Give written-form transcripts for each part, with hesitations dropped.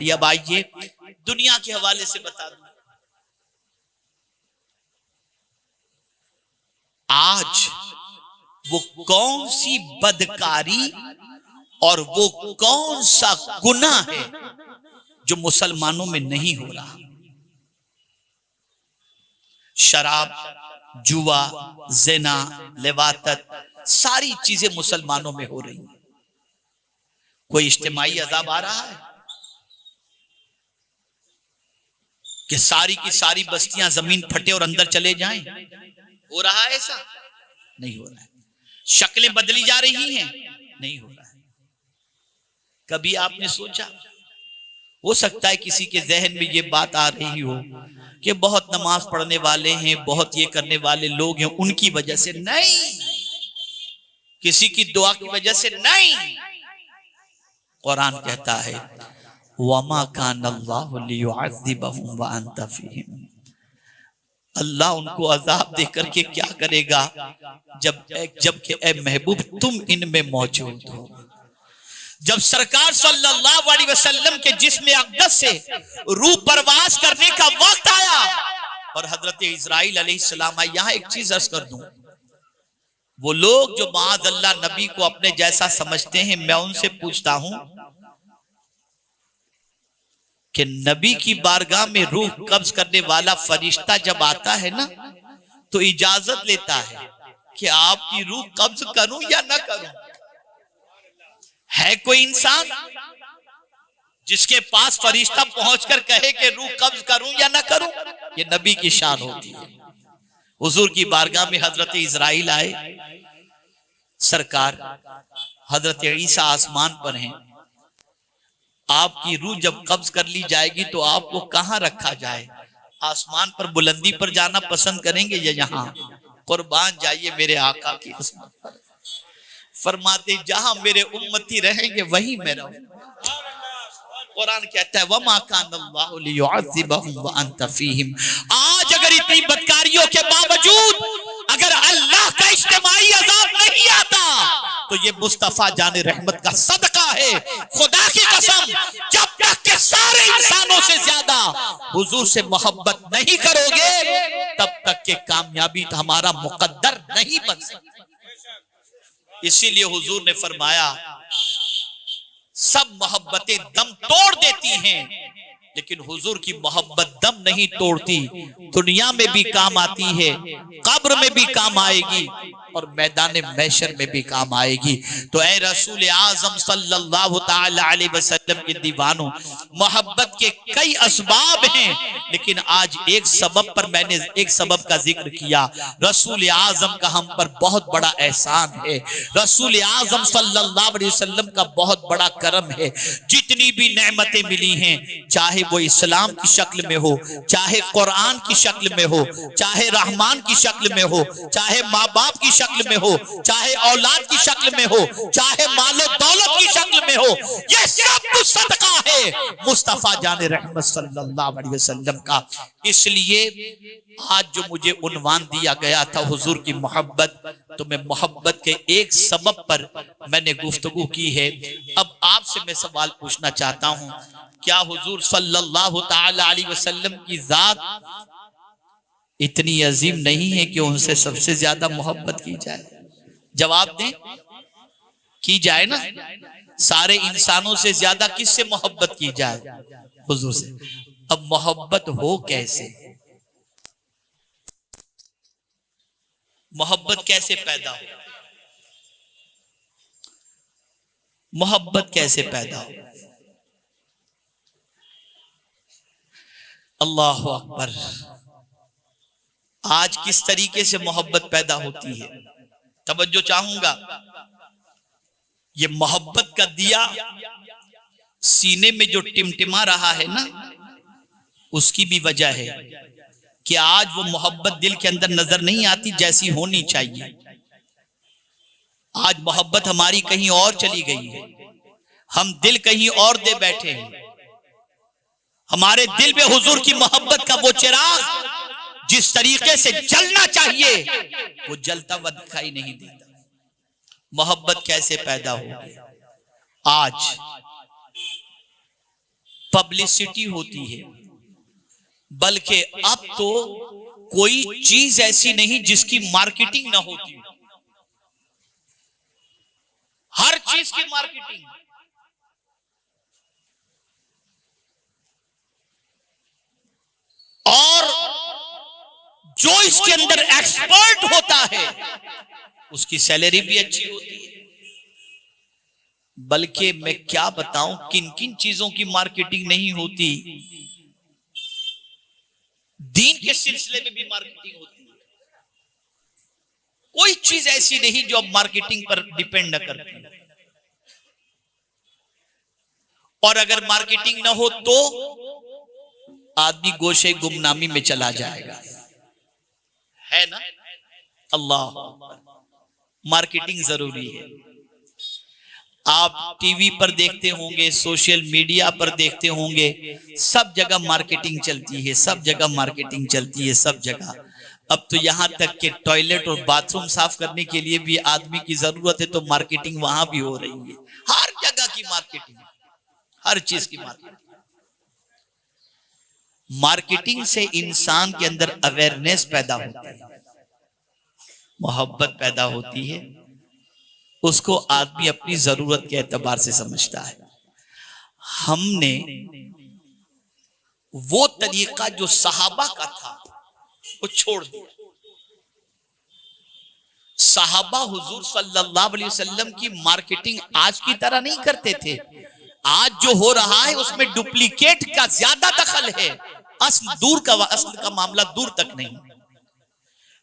अब आइए दुनिया के हवाले से बता दूं, आज वो कौन सी बदकारी और वो कौन सा गुनाह है जो मुसलमानों में नहीं हो रहा। शराब, जुआ, ज़िना, लिवातत, सारी चीजें मुसलमानों में हो रही हैं। कोई इज्तिमाई अजाब आ रहा है कि सारी की सारी बस्तियां जमीन फटे और अंदर चले जाएं? हो रहा है ऐसा? नहीं हो रहा है। शक्लें बदली जा रही हैं? नहीं हो रहा है। कभी आपने सोचा, हो सकता है किसी के जहन में ये बात आ रही हो कि बहुत नमाज पढ़ने वाले हैं, बहुत ये करने वाले लोग हैं, उनकी वजह से नहीं, किसी की दुआ की वजह से नहीं। कुरान कहता है वमा कान अल्लाहु लियुअज़्ज़िबहुम व अंत फ़ीहिम, अल्लाह उनको अजाब देकर के क्या करेगा जबकि ए महबूब तुम इनमें मौजूद हो। जब सरकार सल्लल्लाहु अलैहि वसल्लम के जिस्म अक़दस से रूह परवास करने का वक्त आया और हजरत इस्राइल अलैहिस्सलाम आए, यहां एक चीज अर्ज कर दूं, वो लोग जो माज़ अल्लाह नबी को अपने जैसा समझते हैं, मैं उनसे पूछता हूं कि नबी की बारगाह में रूह कब्ज करने वाला फरिश्ता जब आता है ना, तो इजाजत लेता है कि आपकी रूह कब्ज करूं या ना करूं। है कोई इंसान जिसके पास फरिश्ता पहुंचकर कहे कि रूह कब्ज करूं या ना करूं? ये नबी की शान होती है। हुजूर की बारगाह में हजरत इस्राइल आए, सरकार हजरत ईसा आसमान पर हैं, आपकी रूह जब कब्ज कर ली जाएगी तो आपको कहां रखा जाए? आसमान पर बुलंदी पर जाना पसंद करेंगे या यहां? कुर्बान जाइए मेरे आका की किस्मत पर। फरमाते जहां मेरे उम्मती रहेंगे वहीं मैं रहूंगा। कुरान कहता है वमा कान अल्लाहु लियुअज़्ज़िबहुम व अंत फ़ीहिम। आज अगर इतनी बदकारियों के बावजूद अगर अल्लाह का इज्तिमाई अज़ाब नहीं आता तो ये मुस्तफा जाने रहमत का सदका है। खुदा की कसम, जब तक के सारे इंसानों से ज्यादा हुजूर से मोहब्बत नहीं करोगे तब तक के कामयाबी हमारा मुकद्दर नहीं बन सकती। इसीलिए हुजूर ने फरमाया सब मोहब्बतें दम तोड़ देती हैं, लेकिन हुजूर की मोहब्बत दम नहीं तोड़ती। दुनिया में भी काम आती है, कब्र में भी काम आएगी और मैदान महशर में भी काम आएगी। तो ए रसूल आजम सल्लल्लाहु ताला अलैहि वसल्लम के दीवानों, मोहब्बत के कई असबाब हैं, लेकिन आज एक सबब पर मैंने एक सबब का जिक्र किया। रसूल आजम का हम पर बहुत बड़ा एहसान है। रसूल आजम सल्लल्लाहु अलैहि वसल्लम का बहुत बड़ा करम है। जितनी भी नेमतें मिली हैं, चाहे वो इस्लाम की शक्ल में हो, चाहे कुरान की शक्ल में हो, चाहे रहमान की शक्ल में हो, चाहे माँ बाप की शक्ल में हो, चाहे औलाद की शक्ल में हो, चाहे मालो दौलत की शक्ल में हो, ये सब कुछ सदका है मुस्तफा जाने रहमत सल्लल्लाहु अलैहि वसल्लम का। इसलिए आज जो मुझे उन्वान दिया गया था हुजूर की मोहब्बत, तो मैं मोहब्बत के एक सबब पर मैंने गुफ्तगू की है। अब आपसे मैं सवाल पूछना चाहता हूं, क्या हुजूर सल्लल्लाहु ताला अलैहि वसल्लम की जात इतनी अजीम नहीं है कि उनसे सबसे ज्यादा मोहब्बत की जाए? जवाब दें, की जाए ना? सारे इंसानों से ज्यादा किससे मोहब्बत की जाए? हुजूर से। अब मोहब्बत हो कैसे? मोहब्बत कैसे पैदा हो? मोहब्बत कैसे पैदा हो? अल्लाह अकबर। आज किस तरीके से मोहब्बत पैदा होती है? तवज्जो चाहूंगा। ये मोहब्बत का दिया सीने में जो टिमटिमा रहा है ना, उसकी भी वजह है कि आज वो मोहब्बत दिल के अंदर नजर नहीं आती जैसी होनी चाहिए। आज मोहब्बत हमारी कहीं और चली गई है, हम दिल कहीं और दे बैठे हैं। हमारे दिल में हुजूर की मोहब्बत का वो चिराग जिस तरीके से जलना चाहिए वो जलता हुआ दिखाई नहीं देता। मोहब्बत कैसे पैदा हो? आज पब्लिसिटी होती है, बल्कि अब तो कोई चीज ऐसी नहीं जिसकी मार्केटिंग ना होती हो। हर चीज की मार्केटिंग। और जो इसके अंदर एक्सपर्ट होता है उसकी सैलरी भी अच्छी होती है। बल्कि मैं क्या बताऊं किन किन चीजों की मार्केटिंग नहीं होती, दीन के सिलसिले में भी मार्केटिंग होती है। कोई चीज ऐसी नहीं जो अब मार्केटिंग पर डिपेंड न करती। और अगर मार्केटिंग ना हो तो आदमी गोशे गुमनामी में चला जाएगा, है ना। अल्लाह, मार्केटिंग जरूरी है। आप टीवी पर देखते होंगे, सोशल मीडिया पर देखते होंगे, सब जगह मार्केटिंग चलती है, सब जगह मार्केटिंग चलती है, सब जगह। अब तो यहां तक कि टॉयलेट और बाथरूम साफ करने के लिए भी आदमी की जरूरत है, तो मार्केटिंग वहां भी हो रही है। हर जगह की मार्केटिंग, हर चीज की मार्केटिंग। मार्केटिंग से इंसान के अंदर अवेयरनेस पैदा होती है, मोहब्बत पैदा होती है, उसको आदमी अपनी जरूरत के एतबार से समझता है। हमने वो तरीका जो सहाबा का था वो छोड़ दिया। सहाबा हुजूर सल्लल्लाहु अलैहि वसल्लम की मार्केटिंग आज की तरह नहीं करते थे। आज जो हो रहा है उसमें डुप्लीकेट का ज्यादा दखल है, असल का मामला दूर तक नहीं।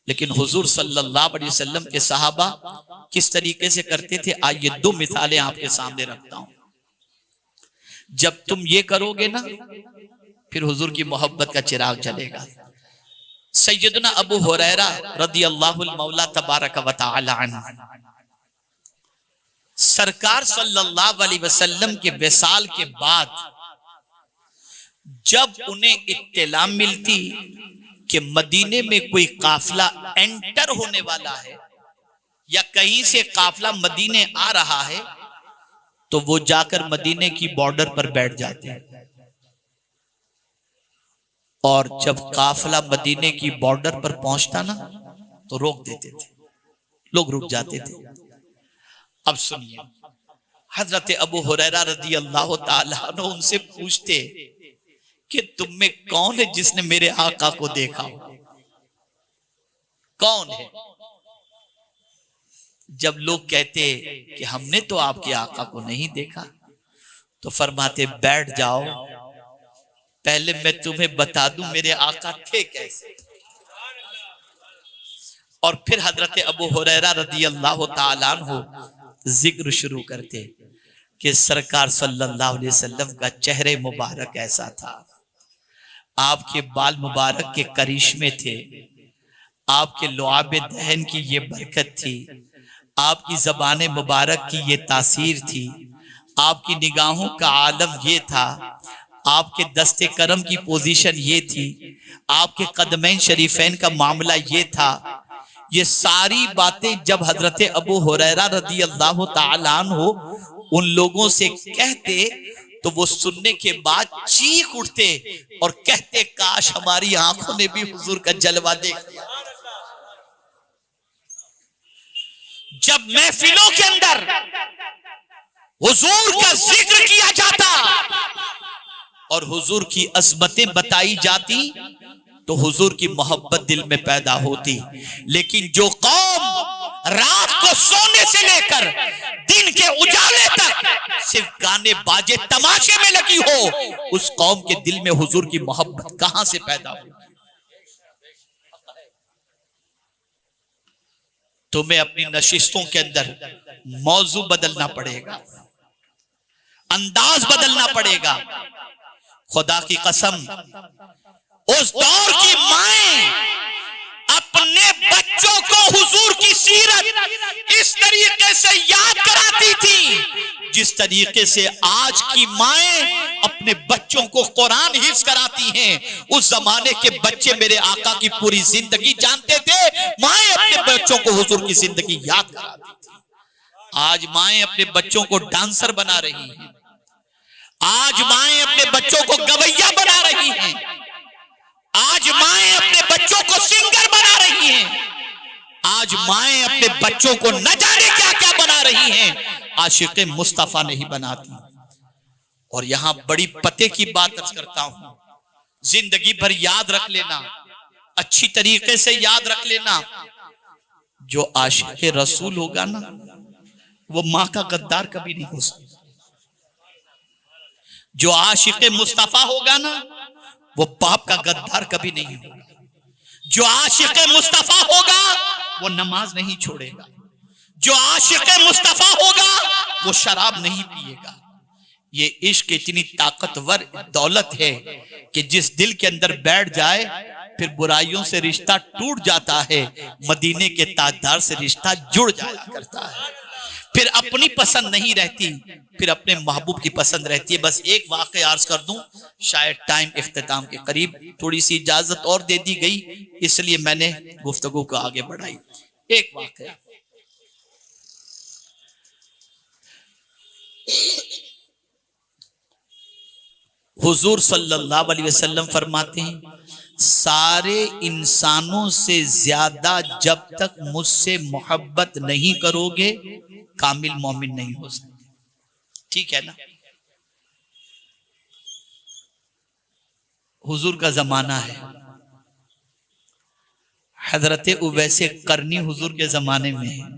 लेकिन हुजूर सल्लल्लाहु अलैहि वसल्लम के सहाबा किस तरीके से करते थे, आइए दो मिसालें आपके सामने रखता हूं। जब तुम ये करोगे ना, फिर हुजूर की मोहब्बत का चिराग जलेगा। सैयदना अबू हुरैरा रदियल्लाहु मौला तबारक व तआला अन्हु, सरकार सल्लल्लाहु अलैहि वसल्लम के विसाल के बाद जब उन्हें इत्तला मिलती कि मदीने में कोई काफिला एंटर होने वाला है या कहीं से काफिला मदीने आ रहा है, तो वो जाकर मदीने की बॉर्डर पर बैठ जाते हैं। और जब काफिला मदीने की बॉर्डर पर पहुंचता ना, तो रोक देते थे, लोग रुक जाते थे। अब सुनिए, हजरत अबू हुरैरा रदियल्लाहु ताला अन्हु उनसे पूछते कि तुम में कौन है जिसने मेरे आका को देखा हो, कौन है? जब लोग कहते कि हमने तो आपके आका को नहीं देखा, तो फरमाते बैठ जाओ, पहले मैं तुम्हें बता दूं मेरे आका थे कैसे। और फिर हजरत अबू हुरैरा रदियल्लाहु ताला अन्हु जिक्र शुरू करते कि सरकार सल्लल्लाहु अलैहि वसल्लम का चेहरे मुबारक ऐसा था, आपके बाल मुबारक के करिश्मे थे, आपके लुआब दहन की ये बरकत थी, आपकी ज़बान मुबारक की ये तासीर थी, आपकी निगाहों का आलम ये था, आपके दस्ते करम की पोजीशन ये थी, आपके कदमैन शरीफैन का मामला ये था। ये सारी बातें जब हजरत अबू हुरैरा रदियल्लाहु ताला अन्हु उन लोगों से कहते, तो वो सुनने के बाद चीख उठते और कहते काश हमारी आंखों ने भी हुजूर का जलवा देख लिया। जब महफिलों के अंदर हुजूर का जिक्र किया जाता और हुजूर की अज़मतें बताई जाती, तो हुजूर की मोहब्बत दिल में पैदा होती। लेकिन जो कौम रात को सोने से लेकर दिन के उजाले तक सिर्फ गाने बाजे तमाशे में लगी हो, उस कौम के दिल में हुजूर की मोहब्बत कहां से पैदा हो? तुम्हें अपनी नशिस्तों के अंदर मौजू बदलना पड़ेगा, अंदाज बदलना पड़ेगा। खुदा की कसम, उस दौर की माएं अपने बच्चों को हुजूर की सीरत इस तरीके से याद कराती थी जिस तरीके से आज की माएं अपने बच्चों को कुरान हिफ्ज कराती हैं। उस जमाने के बच्चे मेरे आका की पूरी जिंदगी जानते थे, माएं अपने बच्चों को हुजूर की जिंदगी याद कराती थी। आज माएं अपने बच्चों को डांसर बना रही हैं, आज माएं अपने बच्चों को गवैया बना रही हैं, आज माएं अपने बच्चों को सिंगर बना रही हैं, आज माएं अपने बच्चों को न जाने क्या क्या बना रही हैं, आशिक़े मुस्तफा नहीं बनाती। और यहां बड़ी पते की बात अर्ज करता हूं, जिंदगी भर याद रख लेना, अच्छी तरीके से याद रख लेना, जो आशिक़े रसूल होगा ना वो मां का गद्दार कभी नहीं हो सकता। जो आशिक़े मुस्तफा होगा ना वो बाप का गद्दार कभी नहीं होगा। जो आशिक़े मुस्तफा होगा वो नमाज नहीं छोड़ेगा। जो आशिक़े मुस्तफा होगा वो शराब नहीं पिएगा। ये इश्क इतनी ताकतवर दौलत है कि जिस दिल के अंदर बैठ जाए फिर बुराइयों से रिश्ता टूट जाता है, मदीने के ताजदार से रिश्ता जुड़ जाया करता है। फिर अपनी पसंद नहीं रहती, फिर अपने महबूब की पसंद रहती है। बस एक वाक़या अर्ज कर दूं, शायद टाइम इख्तिताम के करीब, थोड़ी सी इजाजत और दे दी गई इसलिए मैंने गुफ्तगू को आगे बढ़ाई। एक वाक़या, हुजूर सल्लल्लाहु अलैहि वसल्लम फरमाते हैं, सारे इंसानों से ज्यादा जब तक मुझसे मोहब्बत नहीं करोगे कामिल मोमिन नहीं हो सकते। ठीक है ना? हुजूर का जमाना है, हजरत उवैसे करनी हुजूर के जमाने में है।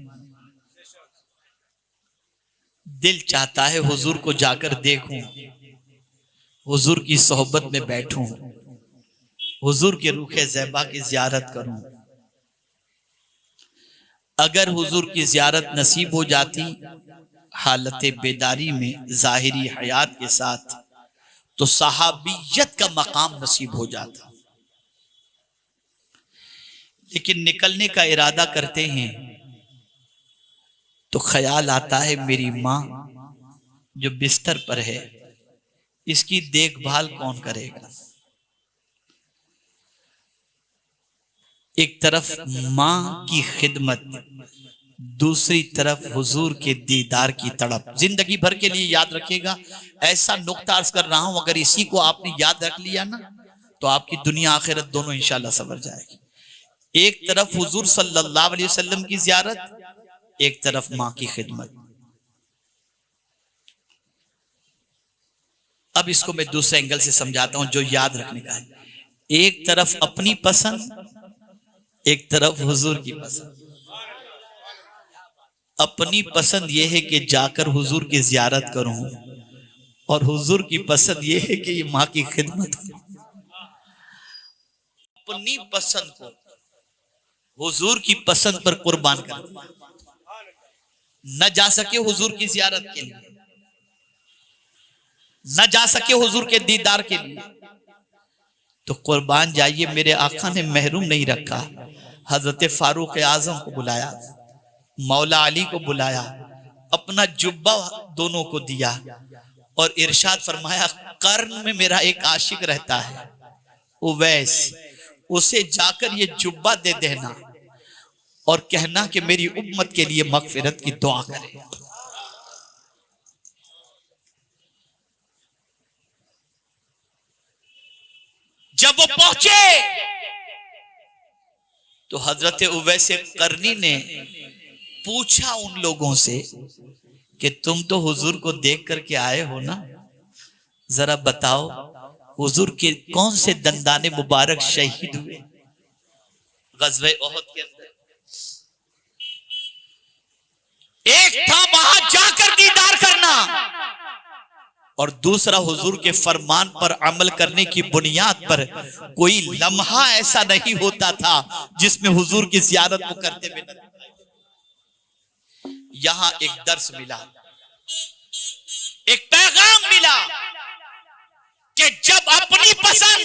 दिल चाहता है हुजूर को जाकर देखूं, हुजूर की सोहबत में बैठूं, हुजूर के रूखे ज़ैबा की ज़ियारत करूं। अगर हुजूर की ज़ियारत नसीब हो जाती हालत बेदारी में ज़ाहिरी हयात के साथ तो सहाबियत का मकाम नसीब हो जाता। लेकिन निकलने का इरादा करते हैं तो ख्याल आता है मेरी माँ जो बिस्तर पर है इसकी देखभाल कौन करेगा। एक तरफ माँ की खिदमत, दूसरी तरफ हुजूर के दीदार की तड़प। जिंदगी भर के लिए याद रखिएगा, ऐसा नुक्ता अर्ज कर रहा हूं, अगर इसी को आपने याद रख लिया ना तो आपकी दुनिया आखिरत दोनों इंशाल्लाह संवर जाएगी। एक तरफ हुजूर सल्लल्लाहु अलैहि वसल्लम की जियारत, एक तरफ माँ की खिदमत। अब इसको मैं दूसरे एंगल से समझाता हूं जो याद रखने का है। एक तरफ अपनी पसंद, एक तरफ हुजूर की पसंद। अपनी पसंद यह है कि जाकर हुजूर की जियारत करूं, और हुजूर की पसंद यह है कि ये माँ की खिदमत करूं। अपनी पसंद को हुजूर की पसंद पर कुर्बान कर न जा सके हुजूर की जियारत के लिए, न जा सके हुजूर के दीदार के लिए तो कुर्बान जाइए। मेरे आका ने महरूम नहीं रखा। हजरत फारूक आजम को बुलाया, मौला अली को बुलाया, अपना जुब्बा दोनों को दिया और इरशाद फरमाया, कर्न में मेरा एक आशिक रहता है उवैस, उसे जाकर ये जुब्बा दे देना और कहना कि मेरी उम्मत के लिए मगफिरत की दुआ करे। जब वो पहुंचे तो हजरत उवैस करनी ने पूछा उन लोगों से कि तुम तो हुजूर को देख करके आए हो ना, जरा बताओ हुजूर के कौन से दंदाने मुबारक शहीद हुए गज़वे ओहद के अंदर। एक था वहां जाकर दीदार करना और दूसरा हुजूर के फरमान पर अमल करने की बुनियाद पर कोई लम्हा ऐसा नहीं होता था जिसमें हुजूर की ज़ियारत को करते हुए न। यहां एक दर्स मिला, एक पैगाम मिला कि जब अपनी पसंद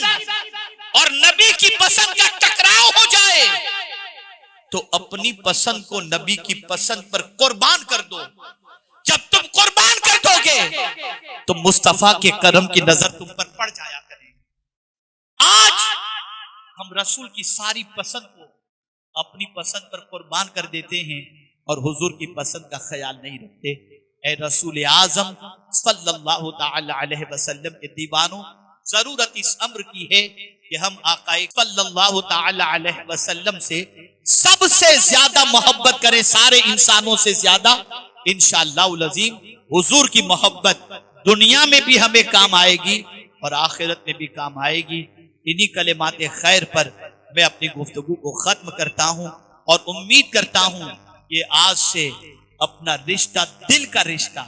और नबी की पसंद का टकराव हो जाए तो अपनी पसंद को नबी की पसंद पर कुर्बान कर दो। जब तुम कुर्बान कर दोगे तो मुस्तफा के करम की नजर तुम पर पड़ जाया करेगी। आज हम रसूल की सारी पसंद को अपनी पसंद पर कुर्बान कर देते हैं और हुजूर की पसंद का ख्याल नहीं रखते। ए रसूल आजम सल्लल्लाहु ताला अलैहि वसल्लम के दीवानों, जरूरत इस अम्र की है कि हम आकाए सल्लल्लाहु ताला अलैहि वसल्लम से सबसे ज्यादा मोहब्बत करें, सारे इंसानों से ज्यादा। इंशाअल्लाह अज़ीम हुजूर की मोहब्बत दुनिया में भी हमें काम आएगी और आखिरत में भी काम आएगी। इन्हीं कलिमात खैर पर मैं अपनी गुफ्तगू को खत्म करता हूँ और उम्मीद करता हूँ कि आज से अपना रिश्ता दिल का रिश्ता